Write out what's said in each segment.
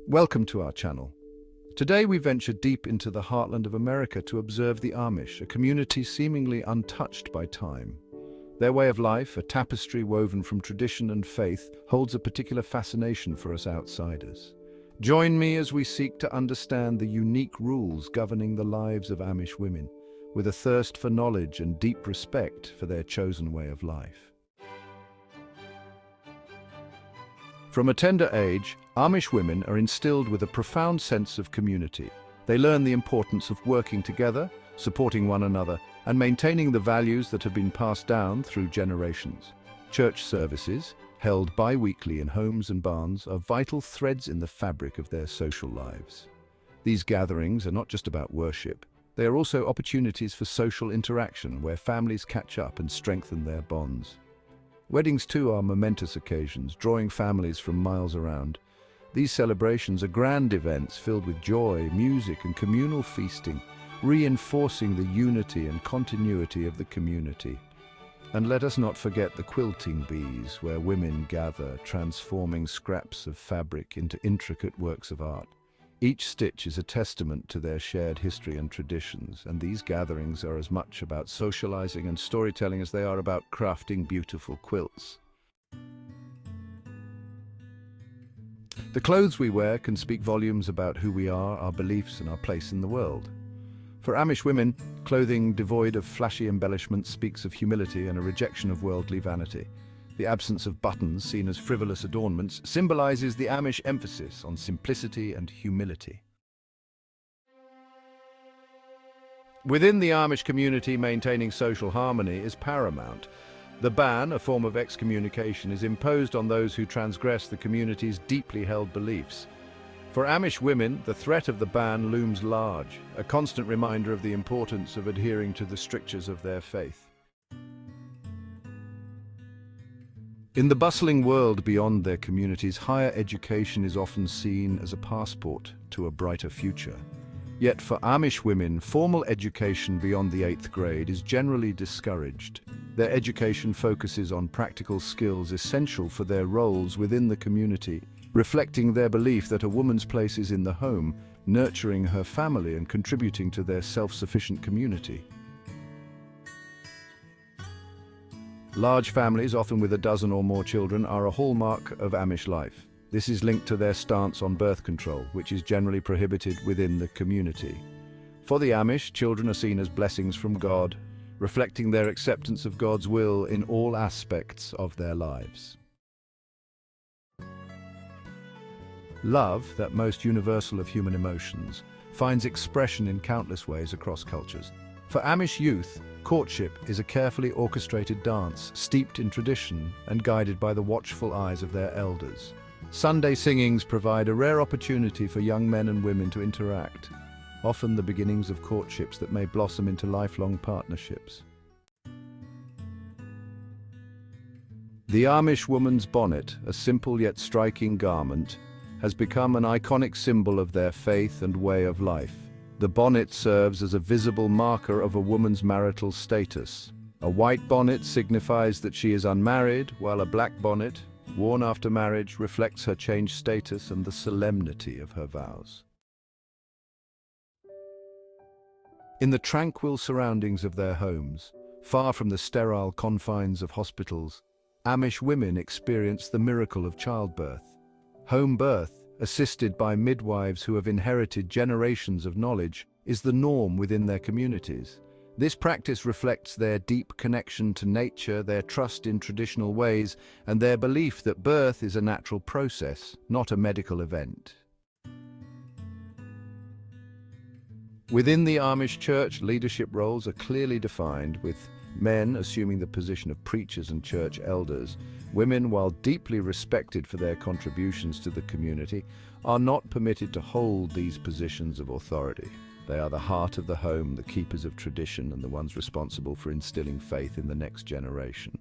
Welcome to our channel. Today we venture deep into the heartland of America to observe the Amish, a community seemingly untouched by time. Their way of life, a tapestry woven from tradition and faith, holds a particular fascination for us outsiders. Join me as we seek to understand the unique rules governing the lives of Amish women, with a thirst for knowledge and deep respect for their chosen way of life. From a tender age, Amish women are instilled with a profound sense of community. They learn the importance of working together, supporting one another, and maintaining the values that have been passed down through generations. Church services, held bi-weekly in homes and barns, are vital threads in the fabric of their social lives. These gatherings are not just about worship. They are also opportunities for social interaction where families catch up and strengthen their bonds. Weddings too are momentous occasions, drawing families from miles around. These celebrations are grand events filled with joy, music and communal feasting, reinforcing the unity and continuity of the community. And let us not forget the quilting bees, where women gather, transforming scraps of fabric into intricate works of art. Each stitch is a testament to their shared history and traditions, and these gatherings are as much about socializing and storytelling as they are about crafting beautiful quilts. The clothes we wear can speak volumes about who we are, our beliefs, and our place in the world. For Amish women, clothing devoid of flashy embellishments speaks of humility and a rejection of worldly vanity. The absence of buttons, seen as frivolous adornments, symbolizes the Amish emphasis on simplicity and humility. Within the Amish community, maintaining social harmony is paramount. The ban, a form of excommunication, is imposed on those who transgress the community's deeply held beliefs. For Amish women, the threat of the ban looms large, a constant reminder of the importance of adhering to the strictures of their faith. In the bustling world beyond their communities, higher education is often seen as a passport to a brighter future. Yet for Amish women, formal education beyond the 8th grade is generally discouraged. Their education focuses on practical skills essential for their roles within the community, reflecting their belief that a woman's place is in the home, nurturing her family and contributing to their self-sufficient community. Large families, often with a dozen or more children, are a hallmark of Amish life. This is linked to their stance on birth control, which is generally prohibited within the community. For the Amish, children are seen as blessings from God, reflecting their acceptance of God's will in all aspects of their lives. Love, that most universal of human emotions, finds expression in countless ways across cultures. For Amish youth, courtship is a carefully orchestrated dance, steeped in tradition and guided by the watchful eyes of their elders. Sunday singings provide a rare opportunity for young men and women to interact, often the beginnings of courtships that may blossom into lifelong partnerships. The Amish woman's bonnet, a simple yet striking garment, has become an iconic symbol of their faith and way of life. The bonnet serves as a visible marker of a woman's marital status. A white bonnet signifies that she is unmarried, while a black bonnet, worn after marriage, reflects her changed status and the solemnity of her vows. In the tranquil surroundings of their homes, far from the sterile confines of hospitals, Amish women experience the miracle of childbirth. Home birth, assisted by midwives who have inherited generations of knowledge, is the norm within their communities. This practice reflects their deep connection to nature, their trust in traditional ways, and their belief that birth is a natural process, not a medical event. Within the Amish church, leadership roles are clearly defined, with men assuming the position of preachers and church elders. Women, while deeply respected for their contributions to the community, are not permitted to hold these positions of authority. They are the heart of the home, the keepers of tradition, and the ones responsible for instilling faith in the next generation.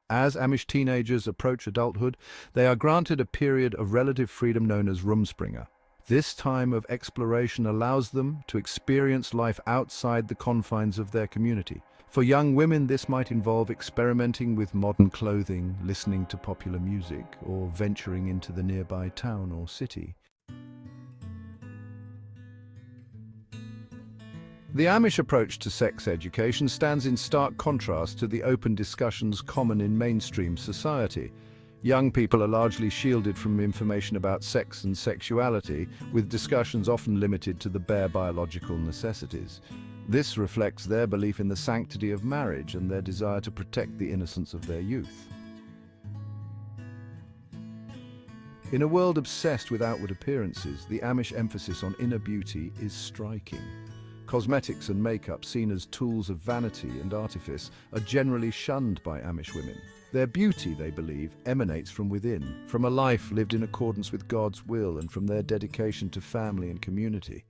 As Amish teenagers approach adulthood, they are granted a period of relative freedom known as Rumspringa. This time of exploration allows them to experience life outside the confines of their community, For young women, this might involve experimenting with modern clothing, listening to popular music, or venturing into the nearby town or city. The Amish approach to sex education stands in stark contrast to the open discussions common in mainstream society. Young people are largely shielded from information about sex and sexuality, with discussions often limited to the bare biological necessities. This reflects their belief in the sanctity of marriage and their desire to protect the innocence of their youth. In a world obsessed with outward appearances, the Amish emphasis on inner beauty is striking. Cosmetics and makeup, seen as tools of vanity and artifice, are generally shunned by Amish women. Their beauty, they believe, emanates from within, from a life lived in accordance with God's will and from their dedication to family and community.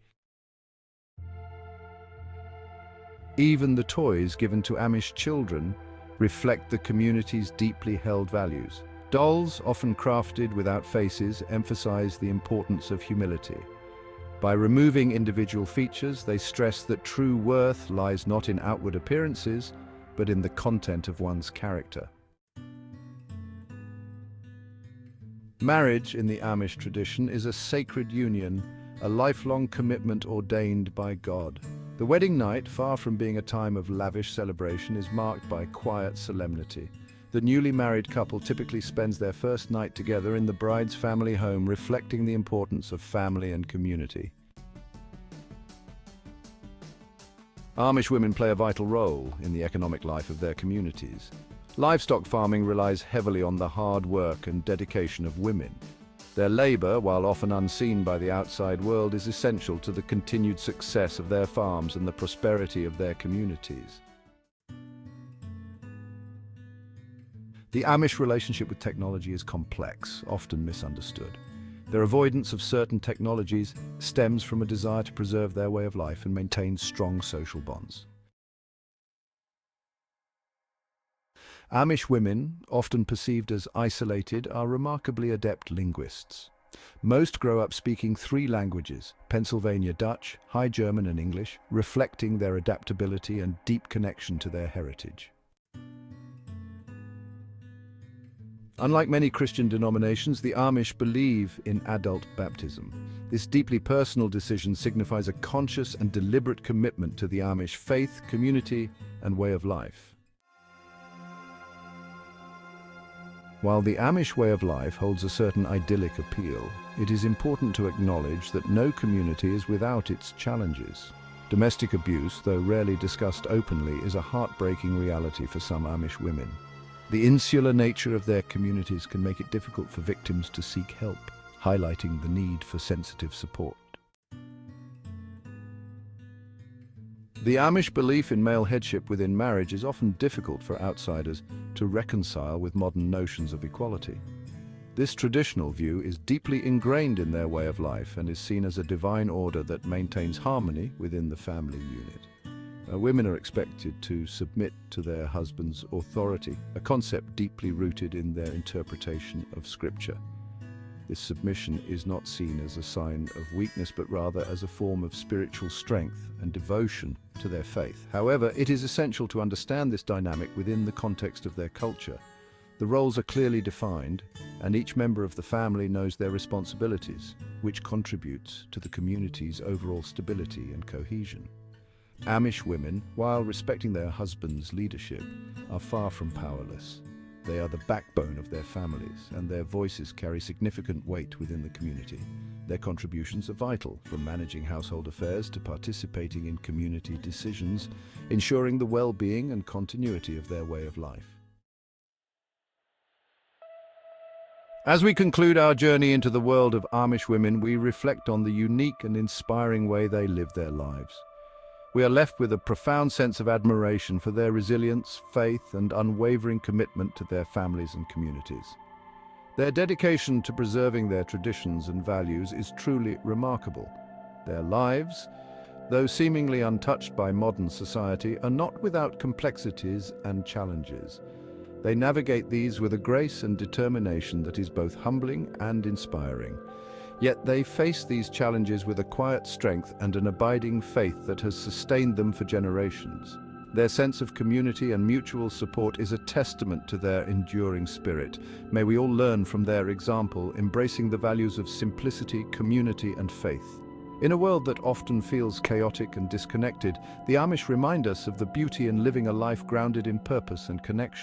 Even the toys given to Amish children reflect the community's deeply held values. Dolls, often crafted without faces, emphasize the importance of humility. By removing individual features, they stress that true worth lies not in outward appearances, but in the content of one's character. Marriage in the Amish tradition is a sacred union, a lifelong commitment ordained by God. The wedding night, far from being a time of lavish celebration, is marked by quiet solemnity. The newly married couple typically spends their first night together in the bride's family home, reflecting the importance of family and community. Amish women play a vital role in the economic life of their communities. Livestock farming relies heavily on the hard work and dedication of women. Their labor, while often unseen by the outside world, is essential to the continued success of their farms and the prosperity of their communities. The Amish relationship with technology is complex, often misunderstood. Their avoidance of certain technologies stems from a desire to preserve their way of life and maintain strong social bonds. Amish women, often perceived as isolated, are remarkably adept linguists. Most grow up speaking 3 languages, Pennsylvania Dutch, High German and English, reflecting their adaptability and deep connection to their heritage. Unlike many Christian denominations, the Amish believe in adult baptism. This deeply personal decision signifies a conscious and deliberate commitment to the Amish faith, community, and way of life. While the Amish way of life holds a certain idyllic appeal, it is important to acknowledge that no community is without its challenges. Domestic abuse, though rarely discussed openly, is a heartbreaking reality for some Amish women. The insular nature of their communities can make it difficult for victims to seek help, highlighting the need for sensitive support. The Amish belief in male headship within marriage is often difficult for outsiders to reconcile with modern notions of equality. This traditional view is deeply ingrained in their way of life and is seen as a divine order that maintains harmony within the family unit. Women are expected to submit to their husband's authority, a concept deeply rooted in their interpretation of Scripture. This submission is not seen as a sign of weakness, but rather as a form of spiritual strength and devotion to their faith. However, it is essential to understand this dynamic within the context of their culture. The roles are clearly defined, and each member of the family knows their responsibilities, which contributes to the community's overall stability and cohesion. Amish women, while respecting their husband's leadership, are far from powerless. They are the backbone of their families, and their voices carry significant weight within the community. Their contributions are vital, from managing household affairs to participating in community decisions, ensuring the well-being and continuity of their way of life. As we conclude our journey into the world of Amish women, we reflect on the unique and inspiring way they live their lives. We are left with a profound sense of admiration for their resilience, faith, and unwavering commitment to their families and communities. Their dedication to preserving their traditions and values is truly remarkable. Their lives, though seemingly untouched by modern society, are not without complexities and challenges. They navigate these with a grace and determination that is both humbling and inspiring. Yet they face these challenges with a quiet strength and an abiding faith that has sustained them for generations. Their sense of community and mutual support is a testament to their enduring spirit. May we all learn from their example, embracing the values of simplicity, community, and faith. In a world that often feels chaotic and disconnected, the Amish remind us of the beauty in living a life grounded in purpose and connection.